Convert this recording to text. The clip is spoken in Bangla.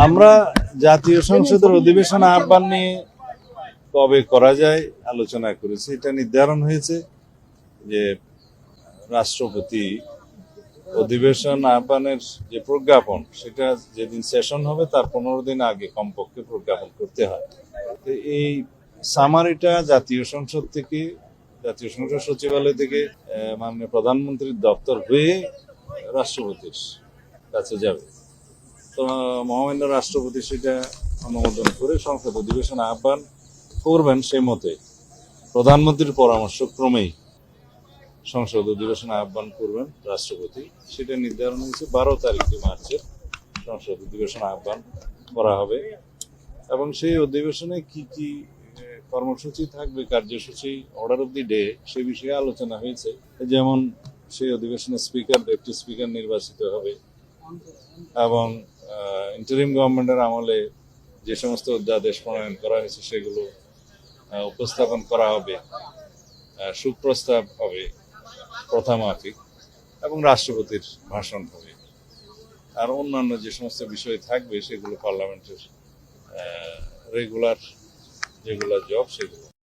আমরা জাতীয় সংসদের অধিবেশন আহ্বান নিয়ে কবে করা যায় আলোচনা করেছি। এটা নির্ধারণ হয়েছে যে রাষ্ট্রপতি অধিবেশন আহ্বানের যে প্রজ্ঞাপন, সেটা যেদিন সেশন হবে তার 15 দিন আগে কমপক্ষে প্রজ্ঞাপন করতে হয়। তো এই সামারিটা জাতীয় সংসদ থেকে, জাতীয় সংসদ সচিবালয় থেকে মাননীয় প্রধানমন্ত্রীর দপ্তর হয়ে রাষ্ট্রপতির কাছে যাবে। তো মহামান্য রাষ্ট্রপতি সেটা অনুমোদন করে সংসদ অধিবেশন আহ্বান করবেন। সেই মতে প্রধানমন্ত্রীর পরামর্শ ক্রমেই সংসদ অধিবেশন আহ্বান করবেন রাষ্ট্রপতি। সেটা নির্ধারণ হয়েছে 12 তারিখে মার্চের সংসদ অধিবেশন আহ্বান করা হবে এবং সেই অধিবেশনে কি কি কর্মসূচি থাকবে, কার্যসূচি, অর্ডার অফ দি ডে, সে বিষয়ে আলোচনা হয়েছে। যেমন সেই অধিবেশনে স্পিকার, ডেপুটি স্পিকার নির্বাচিত হবে এবং ইন্টারিম গভর্নমেন্টের আমলে যে সমস্ত অধ্যাদেশ প্রণয়ন করা হয়েছে সেগুলো উপস্থাপন করা হবে, সুপ্রস্তাব হবে প্রথামাফিক এবং রাষ্ট্রপতির ভাষণ হবে। আর অন্যান্য যে সমস্ত বিষয় থাকবে সেগুলো পার্লামেন্টের রেগুলার যেগুলো জব সেগুলো।